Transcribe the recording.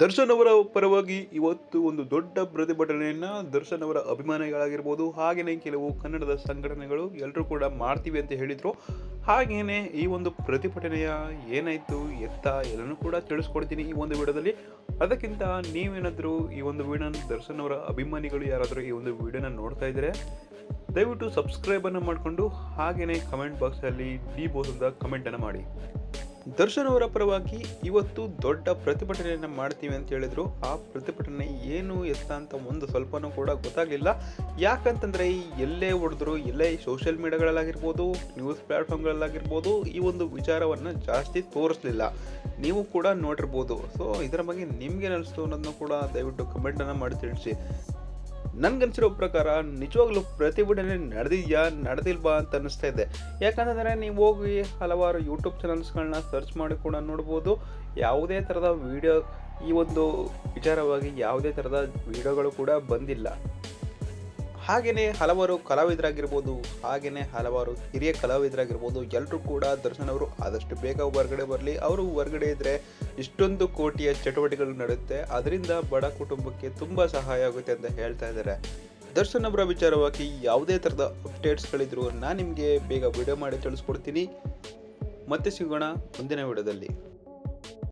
ದರ್ಶನ್ ಅವರ ಪರವಾಗಿ ಇವತ್ತು ಒಂದು ದೊಡ್ಡ ಪ್ರತಿಭಟನೆಯನ್ನ ದರ್ಶನ್ ಅವರ ಅಭಿಮಾನಿಗಳಾಗಿರ್ಬೋದು, ಹಾಗೇನೆ ಕೆಲವು ಕನ್ನಡದ ಸಂಘಟನೆಗಳು ಎಲ್ಲರೂ ಕೂಡ ಮಾಡ್ತೀವಿ ಅಂತ ಹೇಳಿದ್ರು. ಹಾಗೇನೆ ಈ ಒಂದು ಪ್ರತಿಭಟನೆಯ ಏನಾಯ್ತು ಎತ್ತ ಎಲ್ಲನೂ ಕೂಡ ತಿಳಿಸ್ಕೊಡ್ತೀನಿ ಈ ಒಂದು ವಿಡಿಯೋದಲ್ಲಿ. ಅದಕ್ಕಿಂತ ನೀವೇನಾದರೂ ಈ ಒಂದು ವಿಡಿಯೋನ ದರ್ಶನ್ ಅವರ ಅಭಿಮಾನಿಗಳು ಯಾರಾದರೂ ಈ ಒಂದು ವಿಡಿಯೋನ ನೋಡ್ತಾ ಇದ್ರೆ ದಯವಿಟ್ಟು ಸಬ್ಸ್ಕ್ರೈಬ್ ಅನ್ನು ಮಾಡಿಕೊಂಡು ಹಾಗೇನೆ ಕಮೆಂಟ್ ಬಾಕ್ಸಲ್ಲಿ ಡಿ ಬೋಸ್ ಅಂತ ಕಮೆಂಟ್ ಅನ್ನು ಮಾಡಿ. ದರ್ಶನ್ ಅವರ ಪರವಾಗಿ ಇವತ್ತು ದೊಡ್ಡ ಪ್ರತಿಭಟನೆಯನ್ನು ಮಾಡ್ತೀವಿ ಅಂತ ಹೇಳಿದ್ರು. ಆ ಪ್ರತಿಭಟನೆ ಏನು ಎತ್ತ ಅಂತ ಒಂದು ಸ್ವಲ್ಪನೂ ಕೂಡ ಗೊತ್ತಾಗಲಿಲ್ಲ. ಯಾಕಂತಂದರೆ ಎಲ್ಲೇ ಹೊಡೆದ್ರು, ಎಲ್ಲೇ ಸೋಷಿಯಲ್ ಮೀಡಿಯಾಗಳಲ್ಲಾಗಿರ್ಬೋದು, ನ್ಯೂಸ್ ಪ್ಲ್ಯಾಟ್ಫಾರ್ಮ್ಗಳಲ್ಲಾಗಿರ್ಬೋದು, ಈ ಒಂದು ವಿಚಾರವನ್ನು ಜಾಸ್ತಿ ತೋರಿಸಲಿಲ್ಲ. ನೀವು ಕೂಡ ನೋಡಿರ್ಬೋದು. ಸೊ ಇದರ ಬಗ್ಗೆ ನಿಮ್ಗೇನು ಅನಿಸ್ತು ಅನ್ನೋದನ್ನು ಕೂಡ ದಯವಿಟ್ಟು ಕಮೆಂಟನ್ನು ಮಾಡಿ ತಿಳಿಸಿ. ನನ್ಗನ್ಸಿರೋ ಪ್ರಕಾರ ನಿಜವಾಗ್ಲೂ ಪ್ರತಿಭಟನೆ ನಡೆದಿದೆಯಾ ನಡೆದಿಲ್ವಾ ಅಂತ ಅನ್ನಿಸ್ತಾ ಇದೆ. ಯಾಕಂತಂದರೆ ನೀವು ಹೋಗಿ ಹಲವಾರು ಯೂಟ್ಯೂಬ್ ಚಾನಲ್ಸ್ಗಳನ್ನ ಸರ್ಚ್ ಮಾಡಿ ಕೂಡ ನೋಡ್ಬೋದು. ಯಾವುದೇ ಥರದ ವಿಡಿಯೋ ಈ ಒಂದು ವಿಚಾರವಾಗಿ ಯಾವುದೇ ಥರದ ವಿಡಿಯೋಗಳು ಕೂಡ ಬಂದಿಲ್ಲ. ಹಾಗೆಯೇ ಹಲವಾರು ಕಲಾವಿದರಾಗಿರ್ಬೋದು, ಹಾಗೆಯೇ ಹಲವಾರು ಹಿರಿಯ ಕಲಾವಿದರಾಗಿರ್ಬೋದು, ಎಲ್ಲರೂ ಕೂಡ ದರ್ಶನ್ ಅವರು ಆದಷ್ಟು ಬೇಗ ಹೊರಗಡೆ ಬರಲಿ, ಅವರು ಹೊರಗಡೆ ಇದ್ದರೆ ಇಷ್ಟೊಂದು ಕೋಟಿಯ ಚಟುವಟಿಕೆಗಳು ನಡೆಯುತ್ತೆ, ಅದರಿಂದ ಬಡ ಕುಟುಂಬಕ್ಕೆ ತುಂಬ ಸಹಾಯ ಆಗುತ್ತೆ ಅಂತ ಹೇಳ್ತಾ ಇದ್ದಾರೆ. ದರ್ಶನ್ ಅವರ ವಿಚಾರವಾಗಿ ಯಾವುದೇ ಥರದ ಅಪ್ಡೇಟ್ಸ್ಗಳಿದ್ರು ನಾನು ನಿಮಗೆ ಬೇಗ ವಿಡಿಯೋ ಮಾಡಿ ತಿಳಿಸ್ಕೊಡ್ತೀನಿ. ಮತ್ತೆ ಸಿಗೋಣ ಮುಂದಿನ ವಿಡಿಯೋದಲ್ಲಿ.